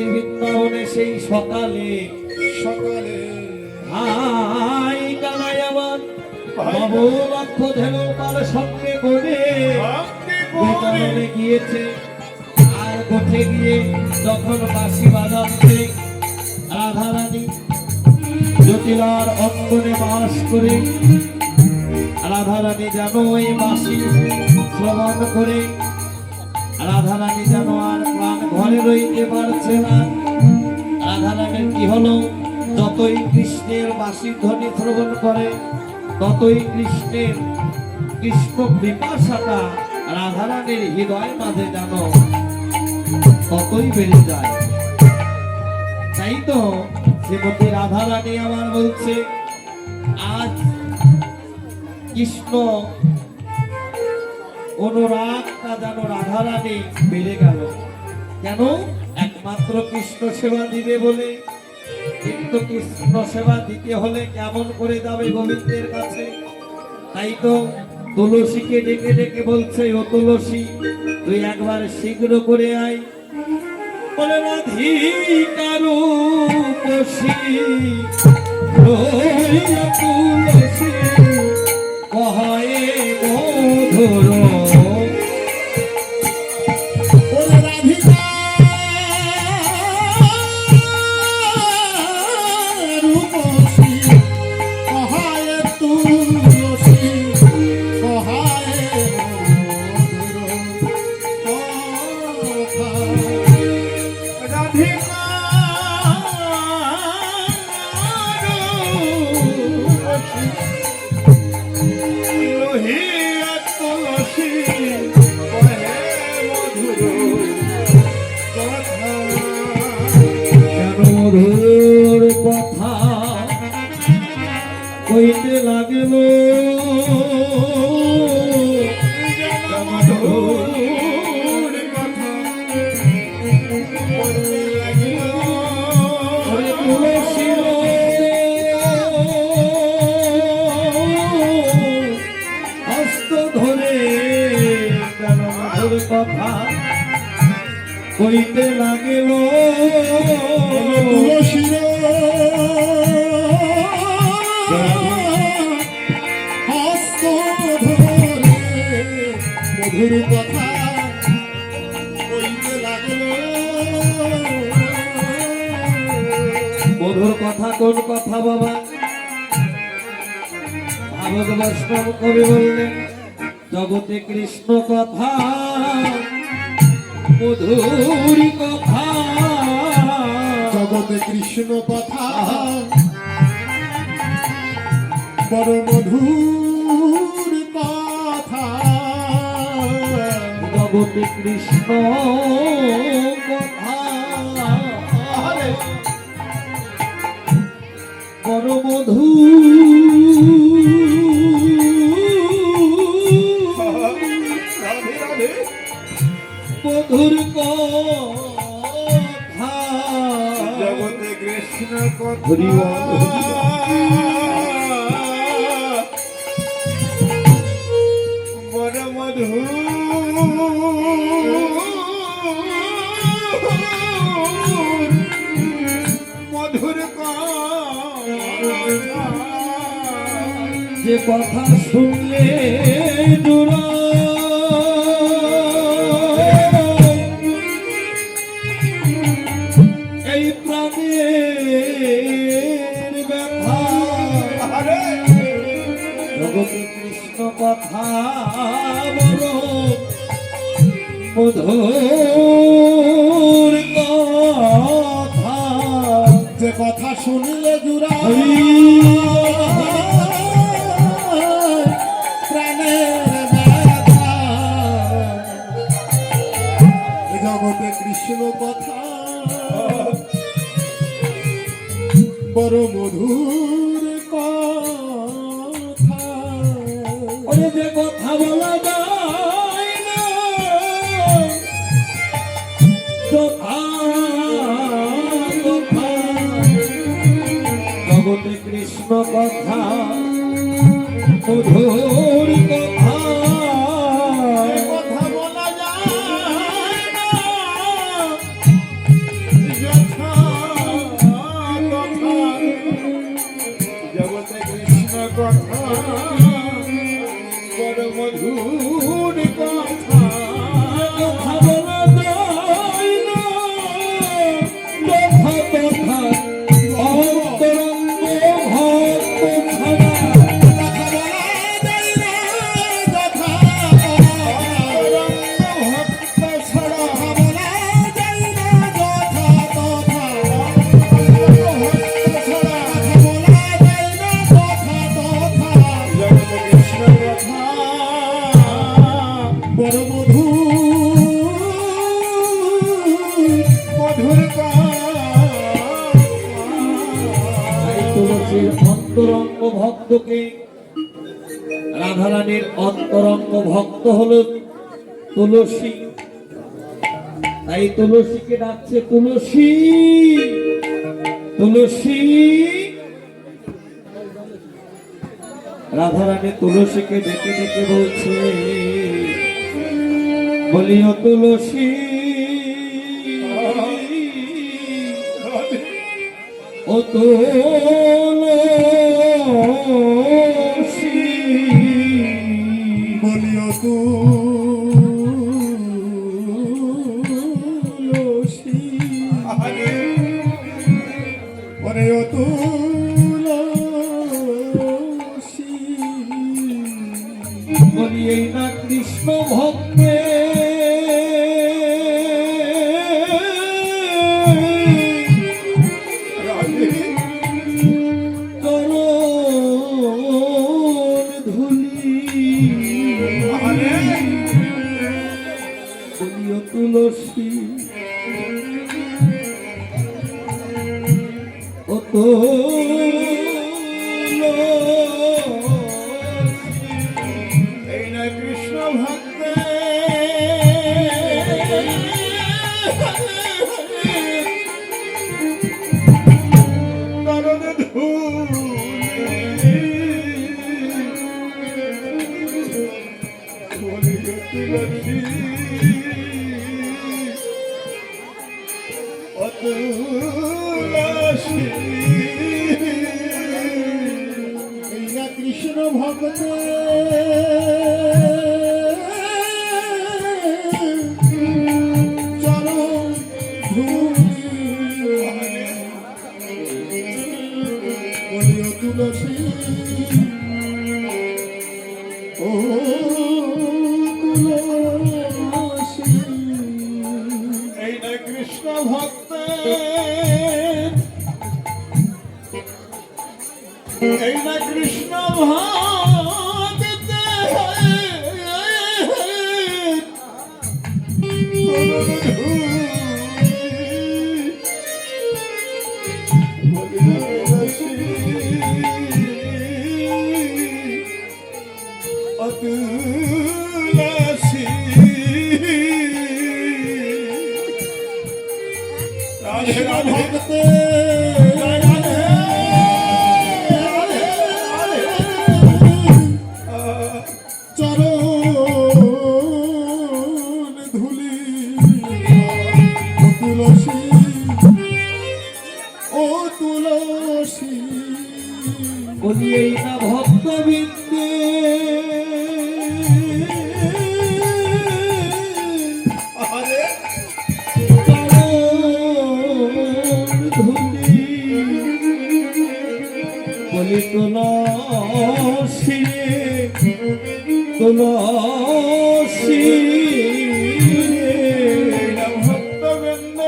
গিয়েছি বৃন্দাবনে সেই সকালে সকালে হাই কানাই আমার বাবু লক্ষ ধেনু তার সঙ্গে করে বৃন্দাবনে গিয়েছে। আর কোঠে গিয়ে যখন বাঁশি বাজাচ্ছে রাধারানী জটিলার অঙ্গনে বাস করে রাধারানী যেন ওই বাঁশি শ্রবণ করে রাধারানী যেন আর প্রাণ ঘরে রইতে পারছে না। রাধারানীর কি হলো, যতই কৃষ্ণের বাঁশির ধ্বনি শ্রবণ করে ততই কৃষ্ণের কৃষ্ণ পিপাসাটা রাধারানীর হৃদয় মাঝে যেন ততই বেড়ে যায়। তাই তো শ্রীমতী রাধারানী আমার বলছে আজ কৃষ্ণ অনুরাগটা যেন রাধারানী বেড়ে গেল। কেন? একমাত্র কৃষ্ণ সেবা দিবে বলে। কিন্তু কৃষ্ণ সেবা দিতে হলে কেমন করে যাবে গোবিন্দের কাছে? তাই তো তুলসীকে ডেকে ডেকে বলছে, ও তুলসী তুই একবার শীঘ্র করে আয়। বলে রাধিকারু বসি তুলসী কহে মধুর মধুর কথা কইতে লাগল। মধুর কথা তুলসীর হস্ত ধরে কেন মধুর কথা কইতে লাগিল। তুলসীর হস্ত ধরে মধুর কথা কইতে লাগল। মধুর কথা কোন কথা বাবা? ভাগবত বৈষ্ণব কবি বললেন জগতে কৃষ্ণ কথা মধুর কথা। জগতে কৃষ্ণ কথা বড় মধুর কথা। জগতে কৃষ্ণ কথা বড় মধুর। মধুর কথা জগতে কৃষ্ণ কথা বড় মধুর। মধুর যে কথা শুনলে জোড়া এই প্রাণের ব্যথা। জগতে কৃষ্ণ কথা বড় মধুর কথা। যে কথা শুনলে জুড়া প্রাণের ব্যথা। জগতে কৃষ্ণ কথা বড় মধুর কথা। ওরে যে কথা বলা যায় না কথা কথা। জগতে কৃষ্ণ কথা মধুর কথা। কথা বলা যায় না মধুর তাই তুলসীর অন্তরঙ্গ ভক্তকে, রাধারানীর অন্তরঙ্গ ভক্ত হলো তুলসী। তাই তুলসীকে ডাকছে তুলসী, তুলসী। রাধারানী তুলসীকে ডেকে ডেকে বলছে, বলিও তুলসী, ও তুলসী, বলিও তুলসী, ওরে ও তুলসী, বলি এই না কৃষ্ণ ভক্তে তুলসী, ও এই না কৃষ্ণ ভক্ত কৃষ্ণ ভক্ত চরণ বলিও তুলসী, ও তুলসী, এই না কৃষ্ণ ভক্ত, এই না কৃষ্ণ ভক্ত তুলসী, রাধে রাধে চরণ ধুলি, ও তুলসী, ও তুলসী, বলি এই না ভক্তবৃন্দে বলি তুলসী, তুলসী, ভক্তবৃন্দ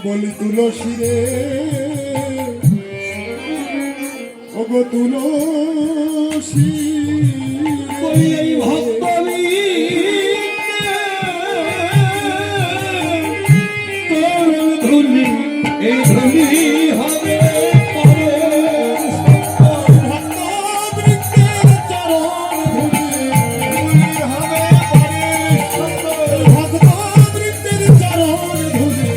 বলি তুলসী রে, ও গো তুলসী, বলি এই ভক্তবৃন্দে তোর ধুলি, এই ধুলি হবে ভক্তবৃন্দের চরণ ধুলি, হবে ভক্তবৃন্দের চরণ ধুলি,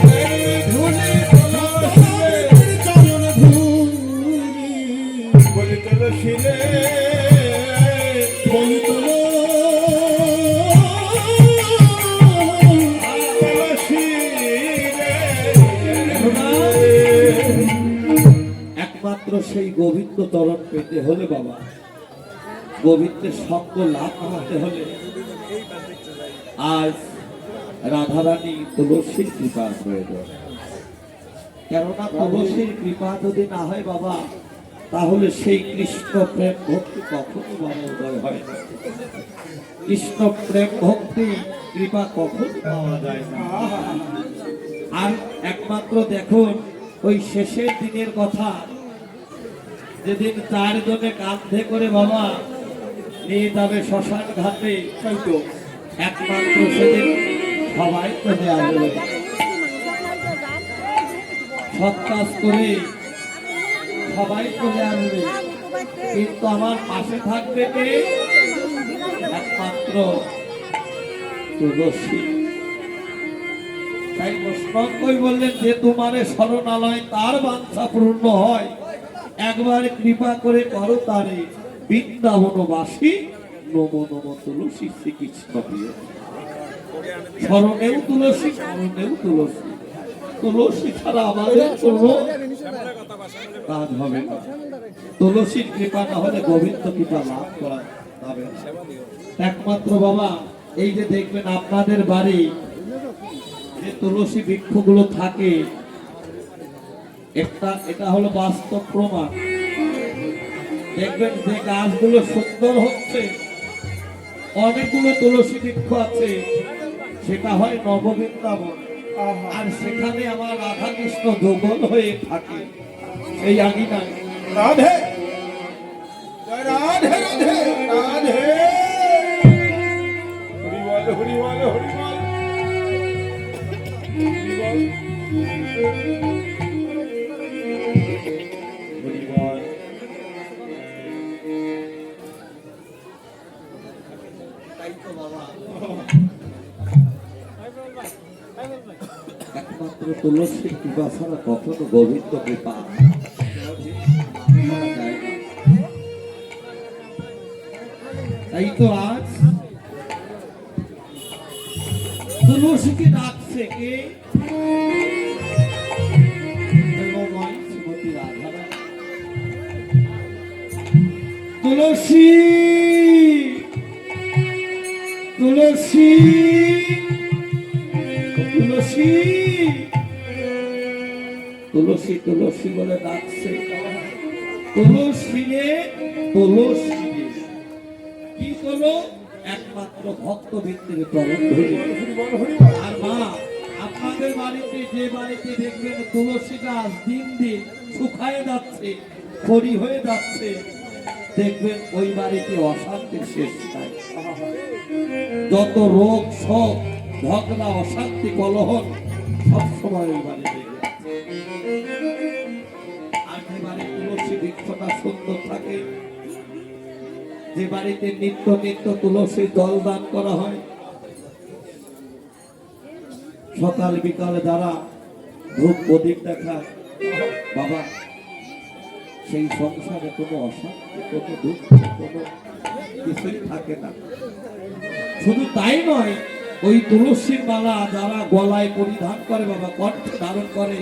ভক্তবৃন্দের চরণ ধুলি, বলি তুলসী রে, বলি তুলসী রে, একমাত্র সেই গোবিন্দ চরণ পেতে হলে বাবা, গোবিন্দের সঙ্গ লাভ করতে হলে আজ রাধারানী তুলসীর কৃপার প্রয়োজন। কেননা তুলসীর কৃপা যদি না হয় বাবা, তাহলে সেই কৃষ্ণ প্রেম ভক্তি কখনো বাবা উদয় হয় না। কৃষ্ণ প্রেম ভক্তি কৃপা কখনো পাওয়া যায় না। আর একমাত্র দেখুন ওই শেষের দিনের কথা, যেদিন চারজনে কাঁধে করে বাবা নিয়ে যাবে শ্মশান ঘাটে, হয়তো একমাত্র সেদিন সবাই চলে আসবে, সৎ কাজ করে সবাই চলে আসবে, কিন্তু আমার পাশে থাকবে কে? একমাত্র তুলসী। তাই কৃষ্ণই বললেন যে তোমারে শরণালয় তার বাঞ্ছা পূর্ণ হয়, একবার কৃপা করে করো তারে বৃন্দাবনবাসী নমো নমো তুলসী শ্রীকৃষ্ণ প্রিয়। শরণেও তুলসী, শরণেও তুলসী, তুলসী ছাড়া আমাদের কোনো কাজ হবে না। তুলসীর কৃপা না হলে গোবিন্দ কৃপা লাভ করা যাবে না। একমাত্র বাবা এই যে দেখবেন আপনাদের বাড়ি যে তুলসী বৃক্ষগুলো থাকে, এটা হলো বাস্তব প্রমাণ। দেখবেন যে গাছগুলো সুন্দর হচ্ছে, অনেকগুলো তুলসী বৃক্ষ আছে, সেটা হয় নববৃন্দাবন, আর সেখানে আমার রাধা কৃষ্ণ যোগল হয়ে থাকে সেই আগিনায়। রাধে জয় রাধে রাধে রাধে হরি বল হরি বল হরি বল হরি বল। তাই তো বাবা একমাত্র তুলসীর কৃপা ছাড়া কখনো গোবিন্দ কৃপা করা যায় না। তাই তো আজ তুলসীকে ডাকছে কে? প্রেমময় শ্রীমতী রাধারানী। তুলসী তুলসী তুলসী তুলসী তুলসী বলে ডাকছে। তুলসী রে তুলসী রে, কি করলো? একমাত্র ভক্ত ভিত্তির চরণ ধরে। আর মা, আপনাদের বাড়িতে যে বাড়িতে দেখবেন তুলসী গাছ দিন দিন শুকায় যাচ্ছে, খড়ি হয়ে যাচ্ছে, দেখবেন ওই বাড়িতে অশান্তির শেষ নাই। যত রোগ শোক ঝগড়া অশান্তি কলহ সবসময় ওই বাড়িতে। আর যে বাড়িতে তুলসী বৃক্ষটা সুন্দর থাকে, যে বাড়িতে নিত্য নিত্য তুলসী জল দান করা হয়, সকাল বিকালে যারা ধূপ প্রদীপ দেখায়, বাবা সেই সংসারে কোনো অশান্তি, কোনো দুঃখ, কোনো কিছুই থাকে না। শুধু তাই নয়, ওই তুলসীর মালা যারা গলায় পরিধান করে, বাবা কণ্ঠে ধারণ করে,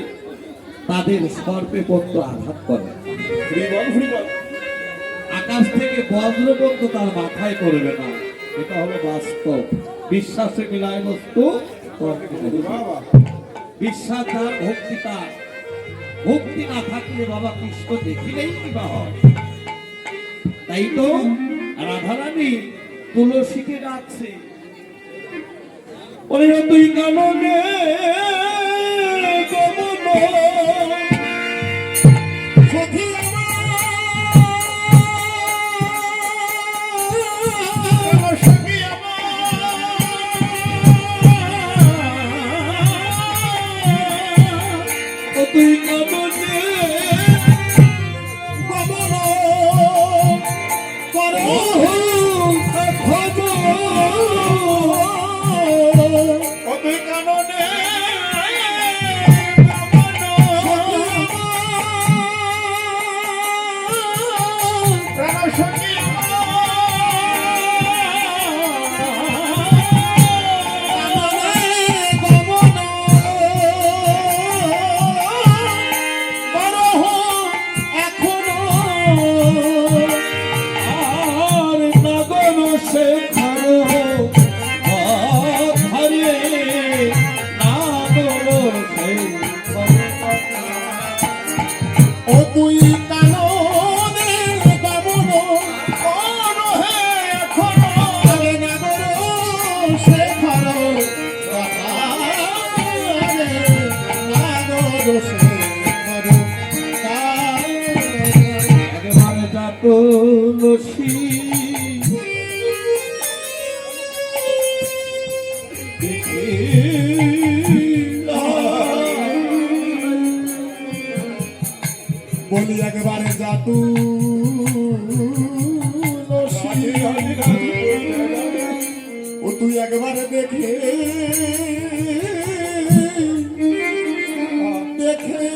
তাদের সর্পে পর্যন্ত আঘাত করে। হরি বল হরি বল। আকাশ থেকে বজ্র পর্যন্ত তার মাথায় করবে না। এটা হলো বাস্তব। বিশ্বাসে মিলায় বস্তু, বাবা বিশ্বাস তার, ভক্তি তার। ভক্তি না থাকলে বাবা কৃষ্ণ দেখিলেই কিবা হয়। তাই তো রাধারানী তুলসীকে ডাকছে, ওরে তুই কাননে সখী আমার সখী ও তুই কাননে গমন করো কত কাননে তুলসী বলি একবারে যা ও তুই একবারে দেখে দেখে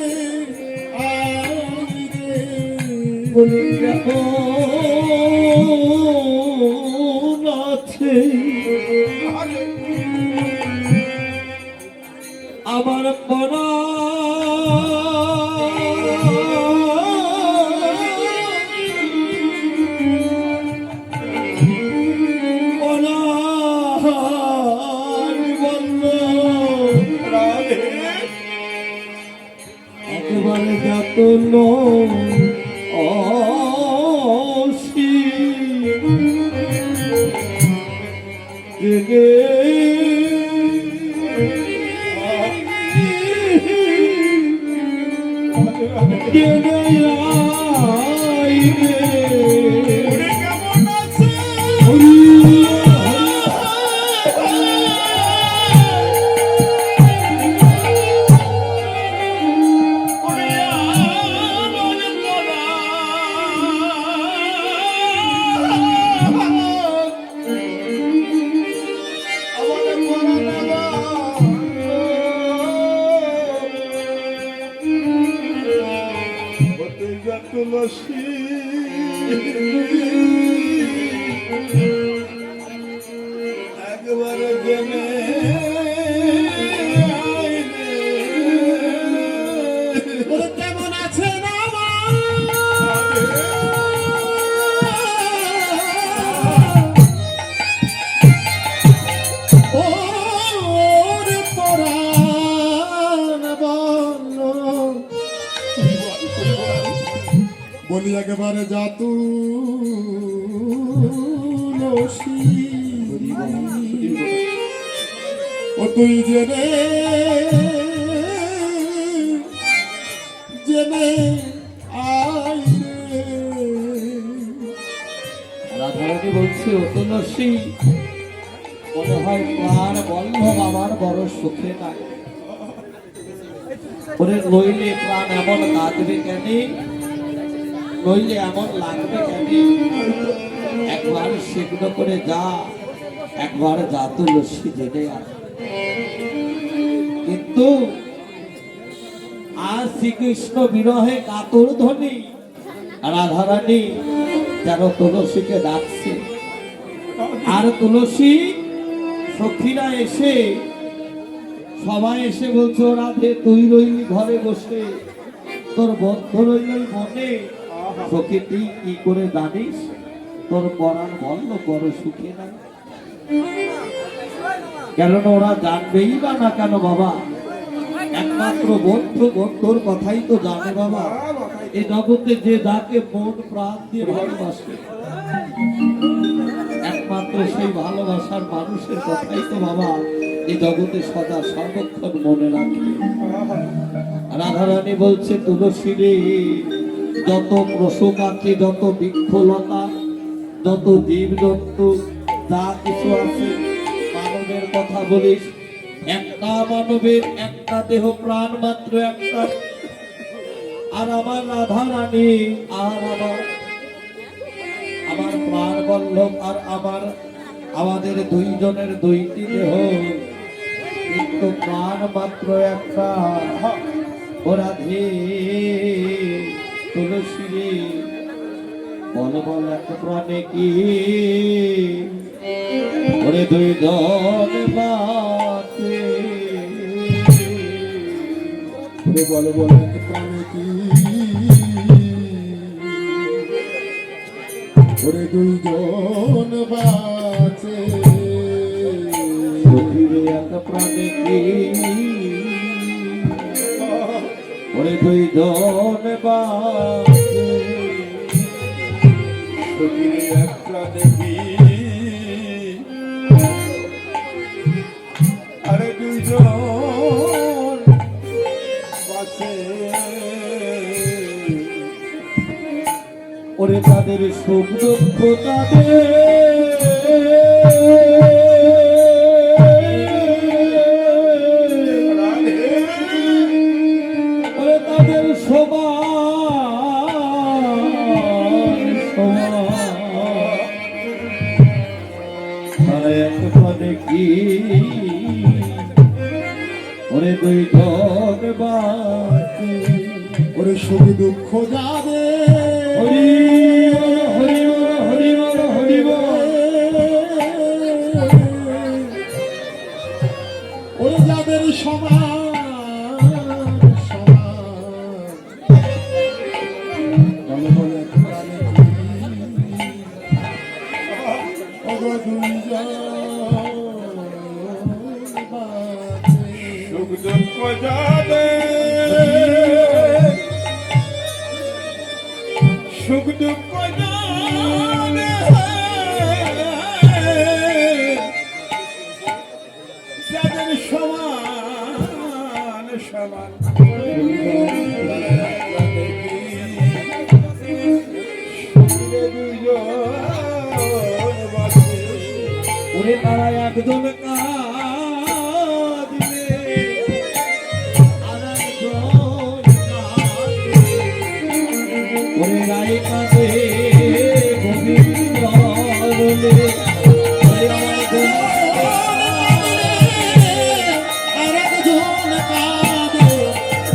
আয় রে। বলি কেমন আছে আমার পরা একবারে যত অসি কেমন আছে তুলসী একবারে জেনে কেমন আছে বলি একেবারে যা তুলসী ও তুই জেনে জেনে আয় রে। রাধারানী বলছে ও তুলসী মনে হয় প্রাণ বল্লভ আমার বড় সুখে নাই ওরে নইলে প্রাণ এমন কাঁদবে কেন নইলে এমন লাগবে কেন একবার সেগুলো করে যা একবার যা তুলসী জেনে আস কিন্তু আজ শ্রীকৃষ্ণ বিরহে কাতর ধ্বনি রাধারানী যেন তুলসীকে ডাকছে আর তুলসী সখীরা এসে সবাই এসে বলছো রাধে তুই রইলি ঘরে বসে তোর বন্ধ রইল মনে সখী তুই কি করে জানিস তোর পরাণ বলল বড় সুখে নাই কেননা ওরা জানবেই বা না কেন বাবা একমাত্র বন্ধু বন্ধুর কথাই তো জানে বাবা এই জগতে যে যাকে মন প্রাণ দিয়ে ভালোবাসে একমাত্র সেই ভালোবাসার মানুষের কথাই তো বাবা এই জগতে সদা সর্বক্ষণ মনে রাখে রাধারানী বলছে তুলসী রে যত পশুপাখি যত বৃক্ষলতা যত জীব জন্তু যা কিছু আছে মানবের কথা বলিস একটা মানবের একটা দেহ প্রাণ মাত্র একটা আর আমার রাধারানী আর আমার প্রাণ বল্লভ আর আমাদের দুইজনের দুইটি দেহ কিন্তু প্রাণ মাত্র একটা ওরা ধে তুলসী রে বল বল এক প্রাণে কি ওরে দুইজন বাতে বল বল প্রাণে কি ওরে দুইজন বাঁচে সখীরে এক প্রাণে কি ওরে দুইজন বাতে সখীরে এক প্রাণে কি আরে দুইজন বাঁচে ওরে তাদের সুখ দুঃখ ওরে তাদের সবার তারা এক পদে কি ওরে দুইজন বাঁচে ওরে সুখ দুঃখ যাবে হরি হরি হরি হরি ওরে যাদের সমান বলো বলো এক প্রাণে কি? ওগো দুইজন বাঁচে। সুখ দুঃখ যাবে সুখ দুঃখ যাবে যাদের সমান সমান ওরে তারা একজন কাঁদিলে আর একজন কাঁদে। ওরে রায় কাঁদে গোবিন্দ বলে ওরে আমার আরেকজন কাঁদে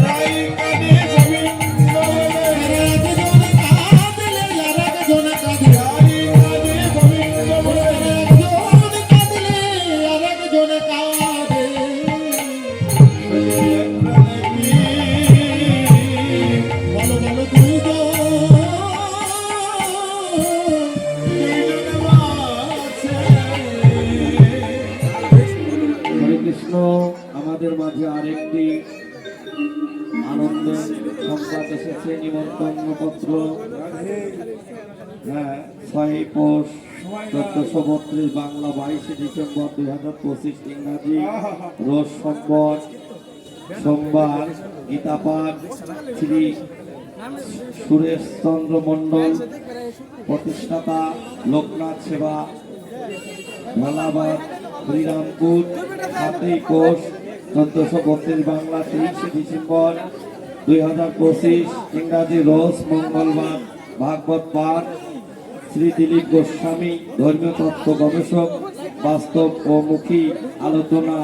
রাই কাঁদে গোবিন্দ বলে আরেকজন কাঁদলে আরেকজন কাঁদে রাই কাঁদে গোবিন্দ বলে আরেকজন কাঁদলে আরেকজন কাঁদে বলো বলো দুইজন আছে। হরে কৃষ্ণ। আমাদের মাঝে আরেকটি আনন্দের সংবাদ এসেছে, নিমন্ত্রণ পত্র। হ্যাঁ, 6 পৌষ 1432 বাংলা 22 ডিসেম্বর 2025 ইংরাজি রোজ সোমবার গীতাপাঠ শ্রী সুরেশ চন্দ্র মণ্ডল প্রতিষ্ঠাতা লোকনাথ সেবা ভালাবাদ হরিরামপুর 7 পৌষ 1432 বাংলা 23 ডিসেম্বর 2025 ইংরাজি রোজ মঙ্গলবার ভাগবত পাঠ শ্রী দিলীপ গোস্বামী ধর্মীয় তত্ত্ব গবেষক বাস্তব ও মুখী আলোচনা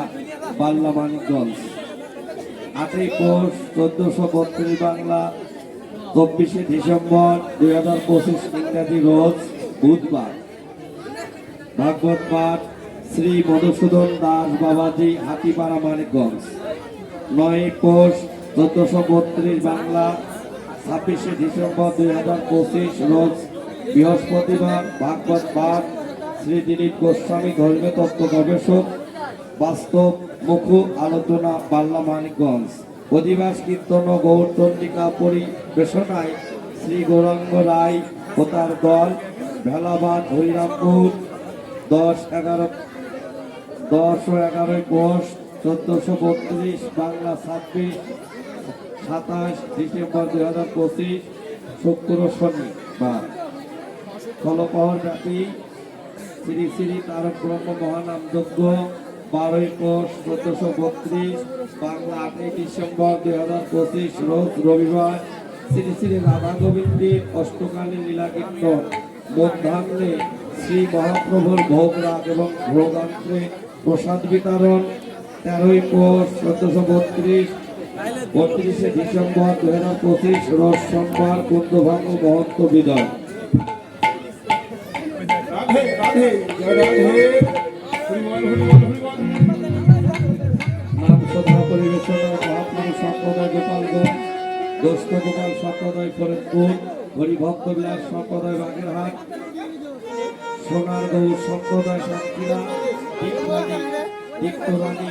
বাল্লা মানিকগঞ্জ 8 পৌষ 1432 বাংলা 24 ডিসেম্বর 2025 ইংরাজি রোজ বুধবার ভাগবত পাঠ শ্রী মধুসূদন দাস বাবাজি হাতিপাড়া মানিকগঞ্জ 9 পৌষ 1432 বাংলা 26 ডিসেম্বর 2025 রোজ বৃহস্পতিবার ভাগবত পাঠ শ্রী দিলীপ গোস্বামী ধর্মীয় তত্ত্ব গবেষক বাস্তব মুখু আলোচনা বাল্লা মানিকগঞ্জ অধিবাস কীর্তন ও গৌরচন্ডিকা পরিবেশনায় শ্রী গৌরাঙ্গ রায় ও তার দল ভেলাবাদ হরিরামপুর 10 ও 11 পৌষ 1432 বাংলা 27 ডিসেম্বর 2025 শুক্র শনিবার ফলপহর ব্যাপী শ্রী শ্রী তারক ব্রহ্ম মহানাম যজ্ঞ 12 পৌষ 1432 বাংলা 8 ডিসেম্বর 2025 রোজ রবিবার শ্রী শ্রী রাধা গোবিন্দের অষ্টকালী লীলা কীর্তন মধ্যাহ্নে শ্রী মহাপ্রভুর ভোগ রাগ এবং ভোগান্তে প্রসাদ বিতরণ 13 পৌষ 1432 32 ডিসেম্বর 2025 রোজ সোমবার কুন্দভাঙ্গ মহন্ত বিদয় রাধে রাধে জয় রাধে হরিবল হরিবল হরিবল। নাম সভা পরিবেশনা মহাপ্রভু সম্প্রদায় গোপালগঞ্জ দোস্ত গোপাল সম্প্রদায় ফরিদপুর হরিভক্ত বিলাস সম্প্রদায় বাগেরহাট সোনার গৌর সম্প্রদায় সাতক্ষীরা দীপ্তরানী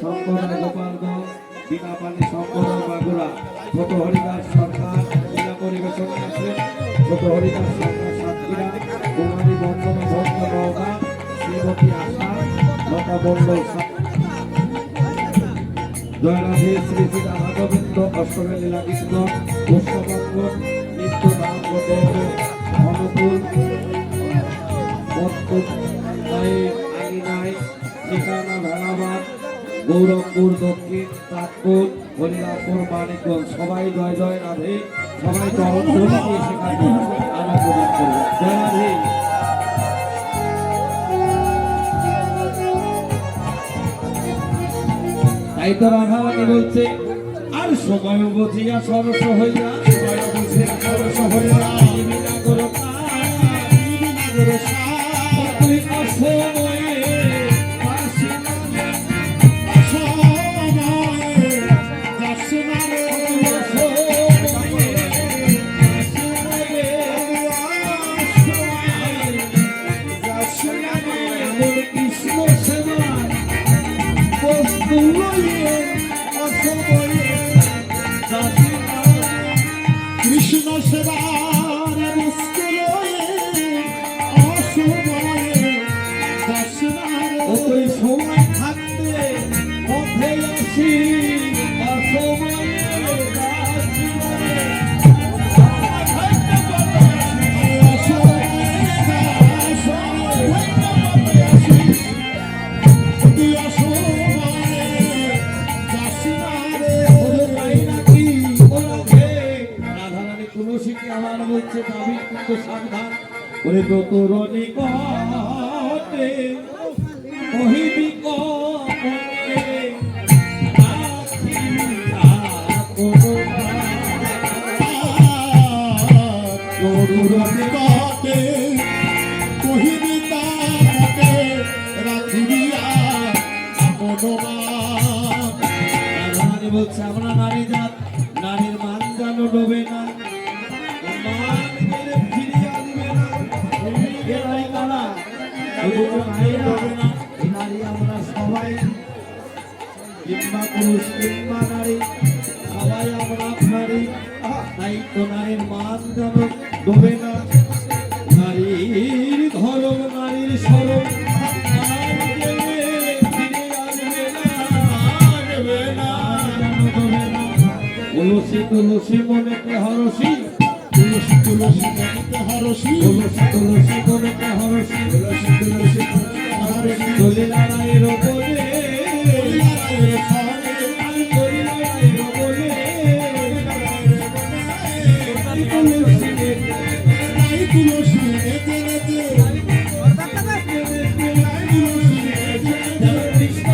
সম্প্রদায় গোপালগঞ্জ বিনাপানি সম্প্রদায় বাগুড়া ছোট হরিদাস সরকার ক্রীড়া পরিবেশনা আছে ছোট হরিদাস সরকার সাতক্ষীরা কুমারী বন্দনা ভক্ত নওগাঁ শ্রীমতী আশা লতা মণ্ডল জয়রাধে শ্রী শ্রী রাধা গোবিন্দ অষ্টমী লীলা কীর্তন পুষ্পবঙ্গ নিত্য নাম গৌরবপুর, দক্ষিণ তাজপুর, হরিরামপুর, মানিকগঞ্জ সবাই জয় জয় রাধে, সবাই চরণ ধরে দিয়ে সেখানে আনন্দ লাভ করবে। জয় রাধে। তাই তো রাধারানী বলছে, আর সময় বুঝিয়া সরস হইয়া, সময় বুঝিয়া সরস হইয়া, বিনা করো তুই অসময়ে আসি না, কৃষ্ণ সেবা বস্তু লইয়ে অসময়ে যাসি না। কৃষ্ণ সেবার বস্তু লয়ে অসময়ে দর্শনার ওই সময় থাকতে পথে আসি, অসময়ে যাসি না। রাধারানী তুলসীকে আমার বলছে যাবি কিন্তু সাবধান, ওরে তো তোর নিকটে কহিবি কপটে রাখিয়া কোনো রাধারানী বলছে আমরা নারী জাত, নারীর মান যেন ডোবে না, মান গেলে ফিরিয়ে আনবে না। এ নারী কারা? শুধু তো নারীরা, এই নারী আমরা সবাই, কিংবা পুরুষ কিংবা নারী, সবাই আমরা নারী। তাই তো নারীর মান যেন ডোবে না, নারীর ধর্ম নারীর স্মরণ মান গেলে ফিরিয়ে আনবে না, আনবে না, যেন ডোবে না। তুলসী তুলসী মনেতে হরসি, তুলসী তুলসী মনেতে হরসি, তুলসী তুলসী মনেতে হরসি, তুলসী তুলসী মনেতে হরসি, দলিলারায়ের বলে, দলিলারায়ের সনে, আমি দলিলারায়ের বলে, তুলসী নাই তুলসী নেতে নেতে, নাই তুলসী নেতে নেতে, কৃষ্ণ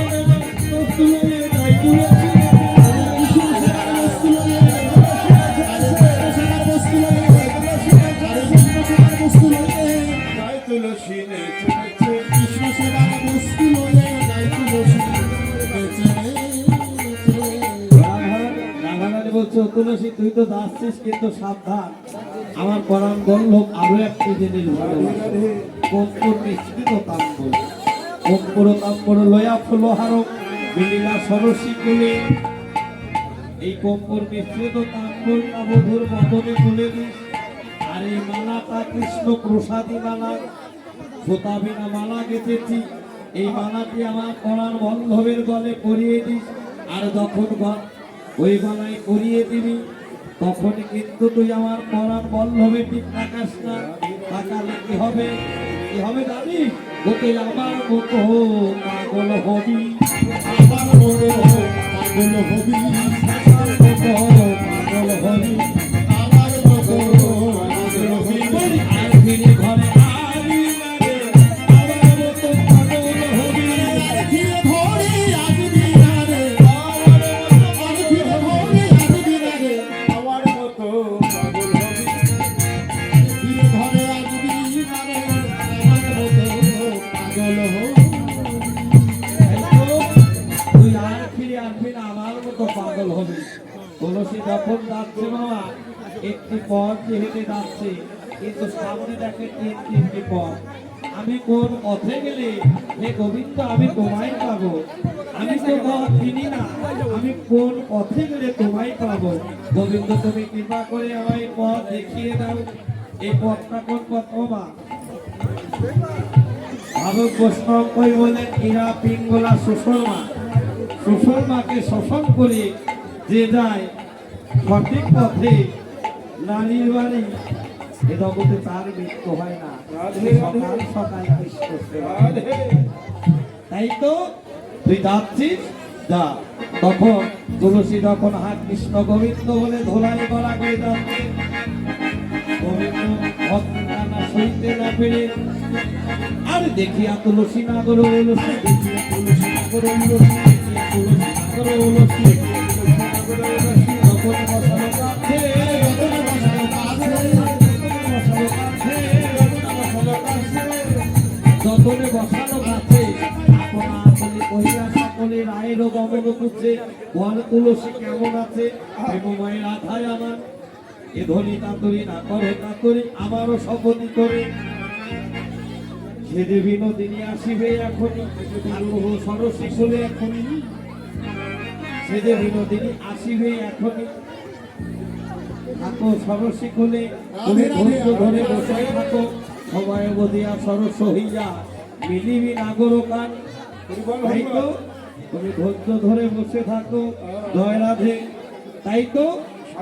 তুলে তাই তুলসী তুলসী নেচে নেচে কৃষ্ণ সেবার বস্তু লয়ে নাই তুলসী নেচে নেচে। রাধারানী বলছো তুলসী তুই তো যাচ্ছিস কিন্তু সাবধান, আমার পরাণ বল্লভ আরো একটি জিনিস ভালোবাসে, কম্পুর মিশ্রিত তাম্বর, কম্পুর তাম্বর লয়া ফুলহার বিলীলা সরসী কুলে, এই কম্পুর মিশ্রিত তাম্বর বধুর বদনে তুলে দিস। আর এই মালাটা কৃষ্ণ প্রসাদী মালা, সুতাবিনা মালা গেঁথেছি, এই মালাটি আমার পরাণ বল্লভের গলে পরিয়ে দিস। আর যখন ওই গলায় পরিয়ে দিবি তখন কিন্তু তুই আমার পরাণ বল্লভে ঠিক তাকাস না, তাকালে কি হবে? কি হবে জানিস? ওকে আমার মতো পাগল হবি, আমার মতো পাগল হবি, আমার মতো পাগল হবি, আমার মতো পাগল হবি। আর ফিরে ঘরে আবি না রে, আমার মতো পাগল হবি, আর ফিরে ঘরে আসবি না রে, আর ফিরে ঘরে আসবি না রে, আমার মতো পাগল হবি। ফিরে ঘরে আসবি না রে, আমার মতো পাগল হবি। তুই আর ফিরে আসবি না, আমার মতো পাগল হবে। তুলসী যখন যাচ্ছে বাবা, একটি পথ যে হেঁটে যাচ্ছে, কিন্তু সামনে দেখে তিনটি পথ। আমি কোন পথে গেলে হে গোবিন্দ আমি তোমায় পাবো? আমি তো পথ চিনি না, আমি কোন পথে গেলে তোমায় পাবো? গোবিন্দ তুমি কৃপা করে আমায় পথ দেখিয়ে দাও। এই পথটা কোন পথ বাবা? ভাবক বৈষ্ণব কই বলেন ইরা পিঙ্গলা সুষমা, সুষমাকে শোষণ করে যে যায় সঠিক পথে নারীর বাড়ি, এ জগতে তার মৃত্যু হয় না। সকাল সকাল কৃষ্ণ সেবা। তাই তো তুই যাচ্ছিস, যা। তখন তুলসী যখন হাত কৃষ্ণ গোবিন্দ বলে ধোলাই গলা করে যাচ্ছে, গোবিন্দ ভক্তখানা সইতে না পেরে আর দেখিয়া তুলসী নাগর উলসী, দেখিয়া তুলসী নাগর উলসী, দেখিয়া তুলসী নাগর উলসী, যখন বসানো কাছে, যখন বসানো কাছে, যতনে বসানো কাছে আপনা আপনি কহিয়া সকলে রায়েরও গমন করছে, বল তুলসী কেমন আছে, প্রেমময় রাধায় আমার এ ধ্বনি তাতরি না করে তাতরি আমারও শপথি করে, সে যে বিনোদিনী আসিবে এখনই, আগ্রহ সরসী খুলে এখনই, সে যে বিনোদিনী আসিবে এখনই, থাকো সরসী খুলে, তুমি ধৈর্য ধরে বসে থাকো, সময় বদিয়া সরস হইয়া মিলিবি নাগর কান, তাই তো তুমি ধৈর্য ধরে বসে থাকো, জয় রাধে। তাই তো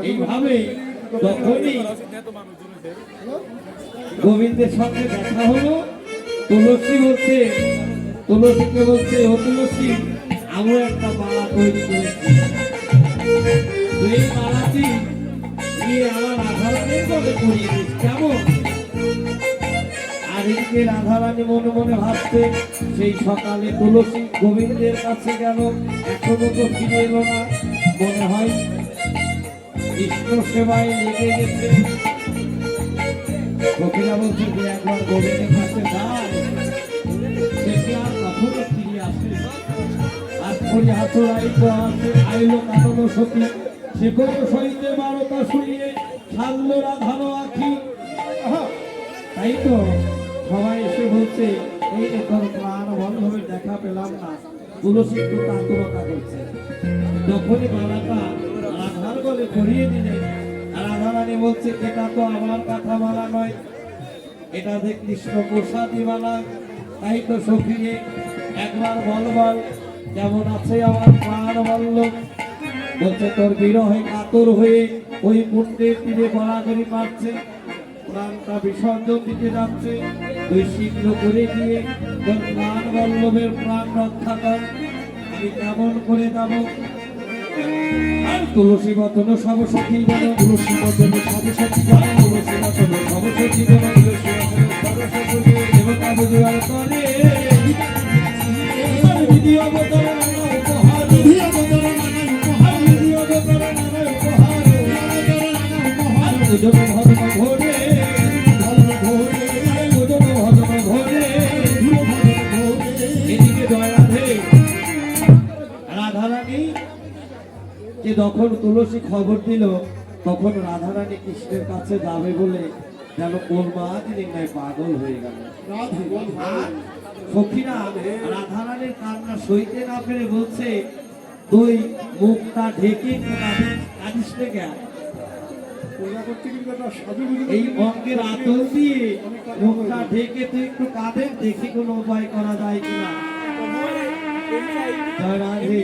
এইভাবে যখনই গোবিন্দের সঙ্গে দেখা হলো, তুলসী বলছে, তুলসীকে বলছে, ও তুলসী আমরা একটা মালা তৈরি করেছি, তুই এই মালাটি নিয়ে আমার রাধারানীর বলে করিয়ে দিস কেমন। আর এদিকে রাধারানী মনে মনে ভাবছে, সেই সকালে তুলসী গোবিন্দের কাছে গেল, এখনো তো ফিরে এলো না, মনে হয় কৃষ্ণ সেবায় লেগে গেছে। সখীরা বলছে যে একবার গোবিন্দের কাছে যায়, দেখে আর কখনো ফিরে আসে। আর করি হাতুড়াই তো আছে, আইলো কাটানো সখী, সে কোনো সহিতে বারতা শুনিয়ে সাজলো রাধানো আখি। তাই তো সবাই এসে বলছে, এই যে তোর প্রাণ বন্ধভাবে দেখা পেলাম না, তুলসী একটু কাতরতা করছে। যখনই মালাটা রাধার বলে পরিয়ে দিলেন, রাধারানী বলছে, এটা তো আমার কথা মালা নয়, এটা যে কৃষ্ণ প্রসাদী মালা। তাই তো সখীরে একবার বলবার কেমন আছে আমার প্রাণ বল্লভ, বলছে তোর বিরহে কাতর হয়ে ওই কুণ্ডের তীরে গড়াগড়ি পাচ্ছে, প্রাণটা বিসর্জন দিতে যাচ্ছে, তুই শীঘ্র করে দিয়ে তোর প্রাণ বল্লভের প্রাণ রক্ষা কর, আমি কেমন করে যাব। আর তুলসী বচন সব সখী বল, তুলসী বচন সব সখী বল, তুলসী বচন সব সখী বল, তুলসী বচন সব সখী বল, দেবতা বুঝিবার করে বিধি অবতার নানা উপহার, বিধি অবতার নানা উপহার, বিধি অবতার নানা উপহার, আর ওজন ধর্ম ঘোরে, ধর্ম ঘোরে, ওজন ধর্ম ঘোরে, এদিকে জয় রাধে। রাধারানী যে যখন তুলসী খবর দিল, তখন রাধারানী কৃষ্ণের কাছে যাবে বলে যেন ওর মা দিনে নাই পাগল হয়ে গেল। আর সখীরা রাধারানীর কান্না সইতে না পেরে বলছে, তুই মুখটা ঢেকে কাঁদিস না কেন, এই অঙ্গের আতর দিয়ে মুখটা ঢেকে তুই একটু কাঁদেন, দেখি কোনো উপায় করা যায় কিনা। জয় রাধে।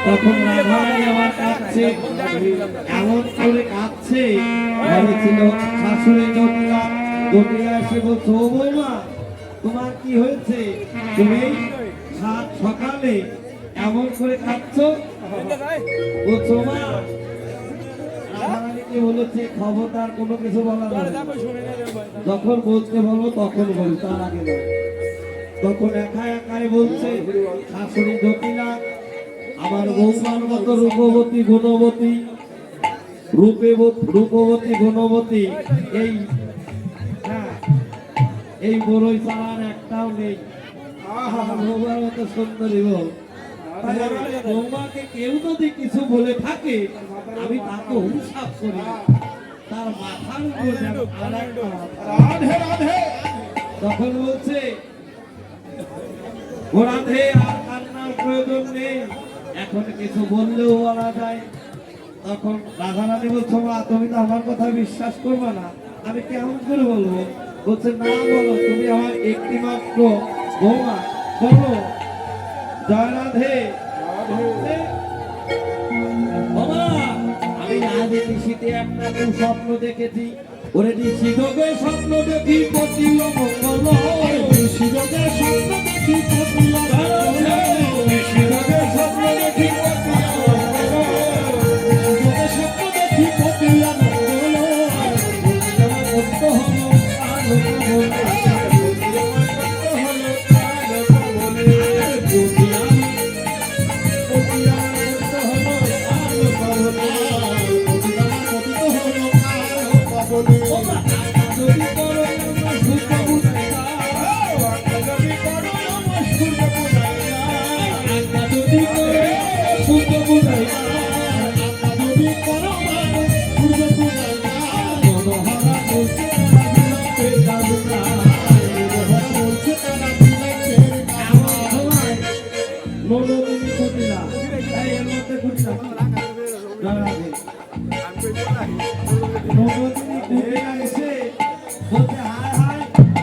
তখন রাধারানী আমার কাঁদছে, এমন করে কাঁদছে, ঘরে ছিল শাশুড়ি জটিলা, জটিলা এসে বলছে, ও বৌমা তোমার কি হয়েছে, তুমি সাত সকালে এমন করে কাঁদছো, বলছো মা। রাধারানীকে বলেছে খবরদার কোনো কিছু বলা যাবে না, যখন বলতে বলো তখন বল, তার আগে নয়। তখন একা একাই বলছে, শাশুড়ি জটিলা আমার বৌমার মতো রূপবতী গুণবতী, রূপবতী গুণবতী এই এই বড়ই চালার একটাও নেই, বৌমার মতো সুন্দরী বউ। বৌমাকে কেউ যদি কিছু বলে থাকে, আমি তাকে অভিশাপ করি, তার মাথার উপর যেন আর একটা মাথা। তখন বলছে, ও রাধে আর কান্নার প্রয়োজন নেই, এখন কিছু বললেও বলা যায়। তখন রাধারানী বলছো, মা তুমি তো আমার কথা বিশ্বাস করবে না, আমি কেমন করে বলবো। বলছে, না বলো, তুমি আমার একটি মাত্র বৌমা, বলো। জয় রাধে। বাবা আমি আজ নিশীতে একটা স্বপ্ন দেখেছি, ওরে নিশীযোগে স্বপ্ন দেখি পতি মঙ্গল, নিশীযোগে স্বপ্ন দেখি পতি মঙ্গল, নিশীযোগে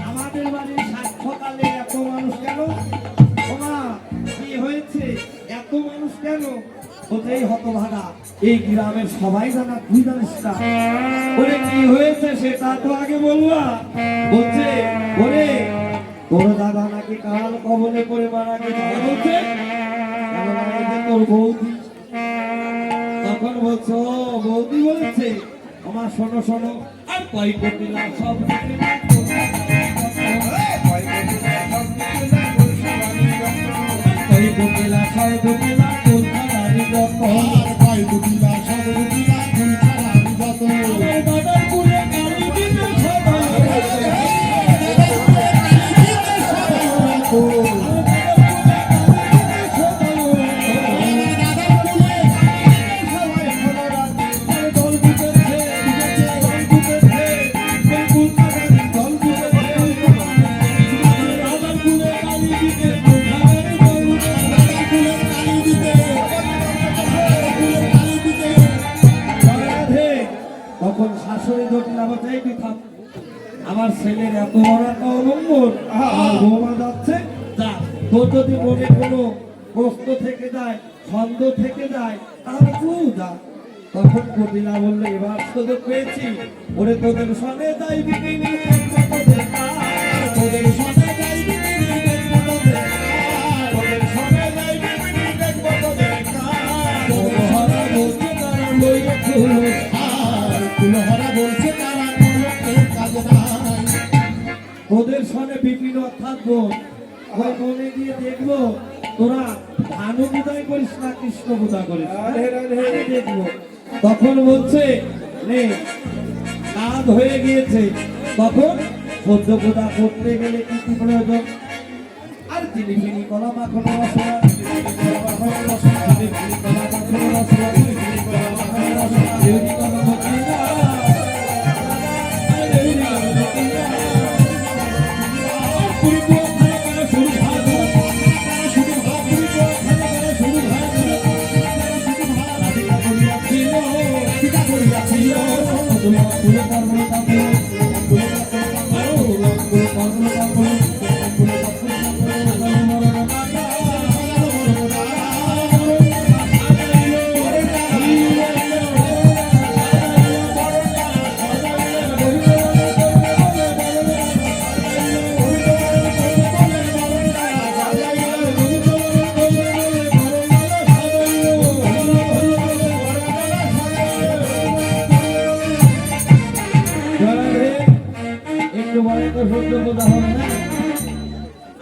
আমাদের বাড়ির সাক্ষ্যকালে এত মানুষ কেন? ওমা, কি হয়েছে? এত মানুষ কেন? ওতেই হতভাগা এই গ্রামের সবাই জানা, তুই জানিস না? ওরে কি হয়েছে সেটা তো আগে বলবা। বলছে ওরে তোর দাদা নাকি কাল কবলে করে মারা গেছে। বলছে কেন মারা গেছে? তোর বৌদি। তখন বলছো বৌদি বলেছে আমার শোনো শোনো আর কয় কোটি লাখ সব কয় কোটি লাখ ছয় কোটি লাখ কোথায় যত দাদার পুরে কালি দিতে তখন শাশুড়ি জটিল আমার চাই তুই থাক, আমার ছেলের এত বড় একটা অবলম্বন আর বৌমা যাচ্ছে যা, তোর যদি মনে কোনো প্রশ্ন থেকে যায় সন্দেহ থেকে যায় তাহলে তুই যা। তখন কবিলা বললে এবার সুযোগ পেয়েছি, ওরে তোদের সঙ্গে যাই বিকিনি তোদের সঙ্গে যাই বিকিনি দেখবো তোদের তোদের সঙ্গে যাই বিকিনি দেখবো তোদের হরা বলছে তারা লইয়ে খুলো ওদের সঙ্গে বিভিন্ন থাকবো, ওই মনে গিয়ে দেখবো তোরা ভানু পূজাই করিস না কৃষ্ণ পূজা করিস, দেখবো। তখন বলছে নে কাজ হয়ে গিয়েছে, তখন সদ্য পূজা করতে গেলে কি কি প্রয়োজন? আর চিনি ফিনি কলা মাখনো রসনা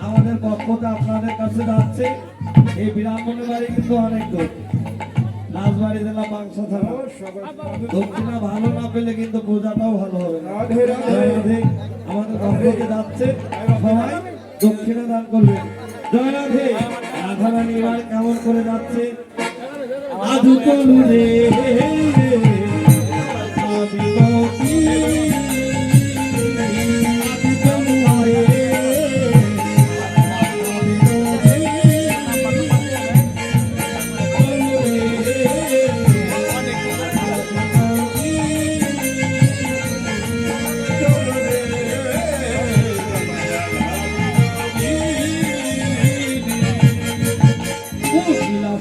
আমাদের পক্ষটা আপনাদের কাছে যাচ্ছে। এই বিরামনের বাড়ি কিন্তু অনেক দূর, রাজবাড়ি জেলা মাংস ছাড়া দক্ষিণা ভালো না পেলে কিন্তু পূজাটাও ভালো হবে না। আমাদের পক্ষতে যাচ্ছে, সবাই দক্ষিণা দান করবে। জয় রাধে। রাধারানী এবার কেমন করে যাচ্ছে? আজু তলু রে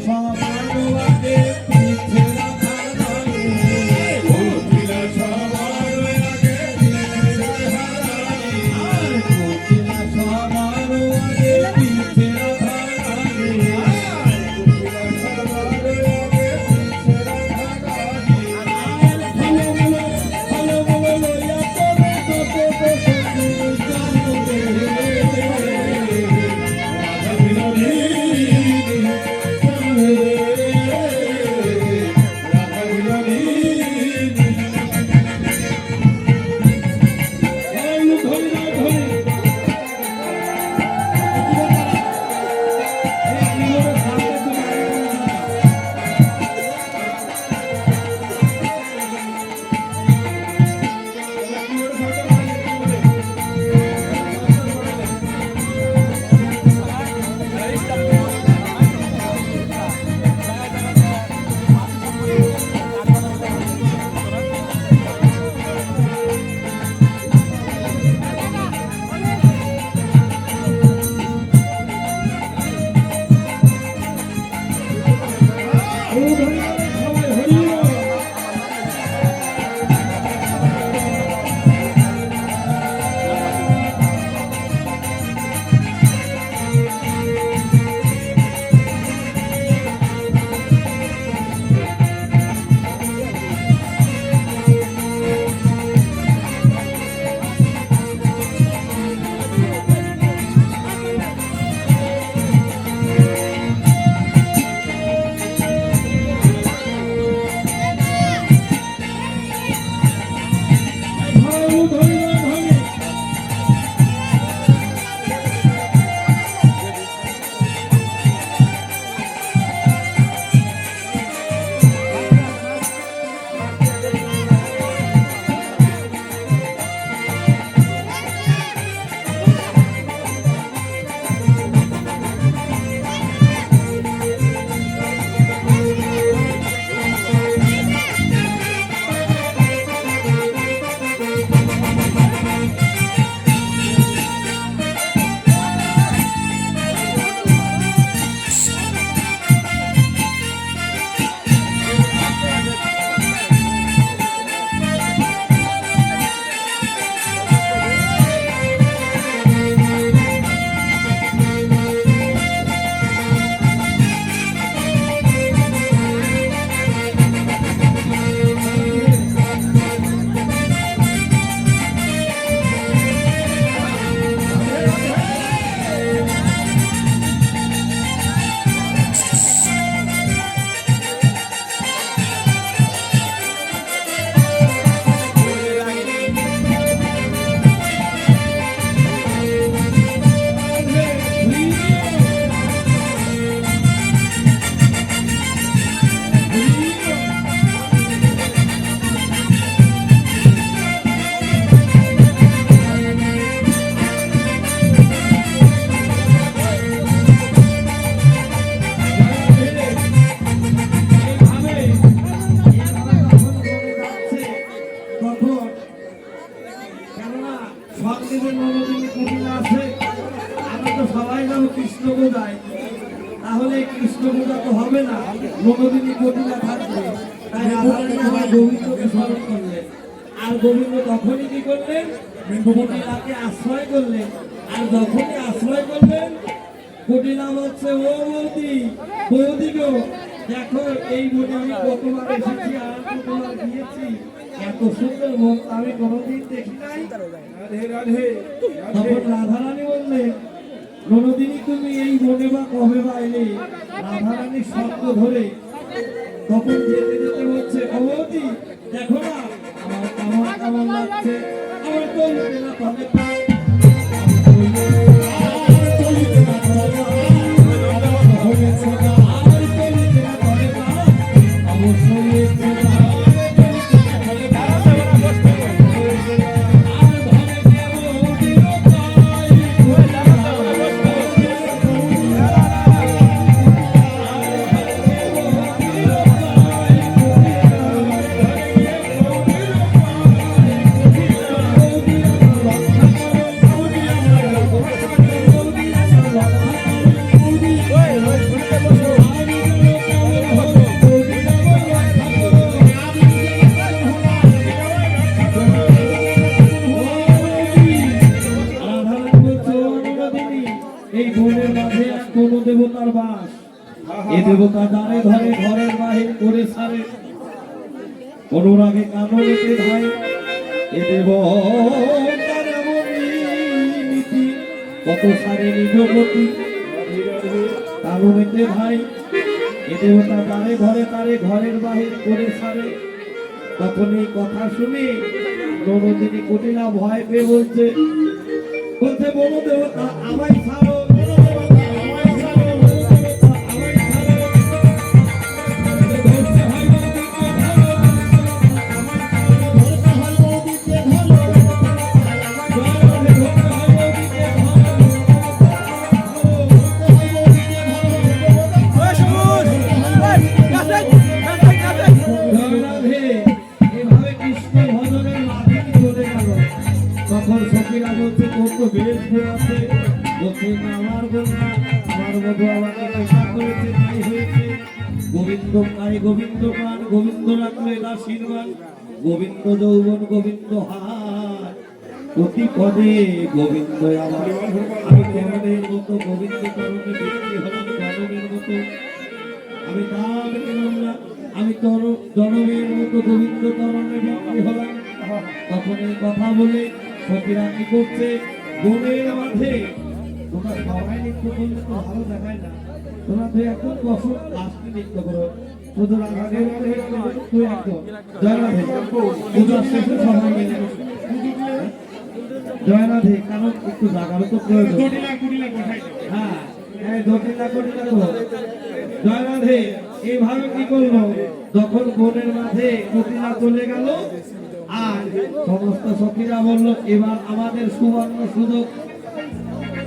সব সঙ্গে যে নবদিনী কুটিলা আছে, আমরা তো সবাই যাবো কৃষ্ণ পূজায়, তাহলে কৃষ্ণ পূজা তো হবে না, নবদিনী কুটিলা থাকবে। তাই রাধারানী আমার গোবিন্দকে স্মরণ করলেন, আর গোবিন্দ তখনই কি করলেন, কুটিলাকে আশ্রয় করলেন। আর যখনই আশ্রয় করলেন, কুটিলা বলছে, ও বৌদি, বৌদি গো, দেখো এই বনে আমি কতবার এসেছি আর কতবার গিয়েছি, এত সুন্দর মন আমি কোনোদিন দেখি নাই। রাধে রাধে তখন রাধারানী বললেন, ননদিনী তুমি এই বনে বা কবে বা এলে? রাধারানীর শব্দ ধরে তখন যেতে যেতে বলছে, ও বৌদি দেখো না আমার কেমন কেমন লাগছে, আমার তো উঠে না তবে পা। এই বনের মাঝে এক কোন দেবতার বাস, এ দেবতা দ্বারে ধরে ঘরের বাহির করে সারে, অনুরাগে কাননেতে ভাই এ দেবতার এমনই নীতি, কত সারে নিজপতি কাননেতে ভাই এ দেবতা দ্বারে ধরে তারে ঘরের বাহির করে সারে। তখন এই কথা শুনে নরদিনী কুটিলা ভয় পেয়ে বলছে, বলো দেবতা আমায় ছাড়ো, এভাবে কৃষ্ণ ভজনের মাধ্যমে চলে গেল। তখন সখীরা বলছে, তোর তো বেশ ভুল আছে, বলছে না আমার বোন না, আমার মধু আমাকে পেশা করেছে তাই হয়েছে। গোবিন্দ গায়ে গোবিন্দ গান, গোবিন্দ রাখলো আশীর্বাদ, গোবিন্দ যৌবন গোবিন্দ হার, প্রতি পদে গোবিন্দ আমার। আমি করণের মতো গোবিন্দ করণে বিক্রি হলাম, জনমের মতো আমি দাম পেলাম না, আমি জনমের মতো গোবিন্দ করণে বিক্রি হলাম। তখন এই কথা বলে সখীরা কি করছে, বনের মাঝে, তোমরা সবাই নৃত্য করলে তো ভালো দেখায় না, তোমরা তুই একদম বসো লাস্টে নৃত্য করো, শুধু রাধাকে তুই একদম জয় রাধে, পূজার শেষে সবাই মিলে জয় রাধে, কারণ একটু জাগারও তো প্রয়োজন। হ্যাঁ হ্যাঁ, জটিলা কটিলা তো জয় রাধে। এইভাবে কি করলো, যখন বনের মাঝে কটিলা চলে গেল, আর সমস্ত সখীরা বলল, এবার আমাদের সুবর্ণ সুযোগ,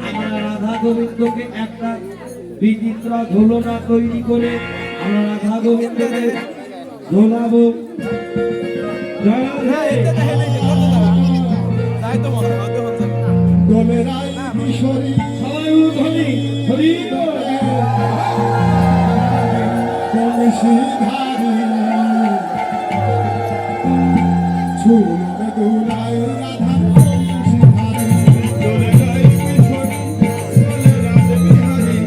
আমরা রাধা গোবিন্দকে একটা বিচিত্র ঝোলনা তৈরি করে আমরা রাধা গোবিন্দকে ঝোলাবো। জয় রাধে। দোলেরাই কিশোরী সবাই ধ্বনি হরি বল। কলসিধারী ছুড়ে দোলাই রাধা কলসিধারী দোলেরাই কিশোরী দোলেরাই বিহারী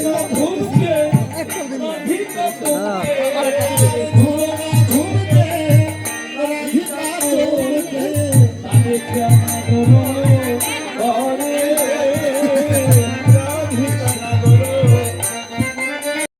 না ধুমকে রাধিকা তোকে ঘুরে না ঘুরতে রাধিকা তোরকে তাকে কেমন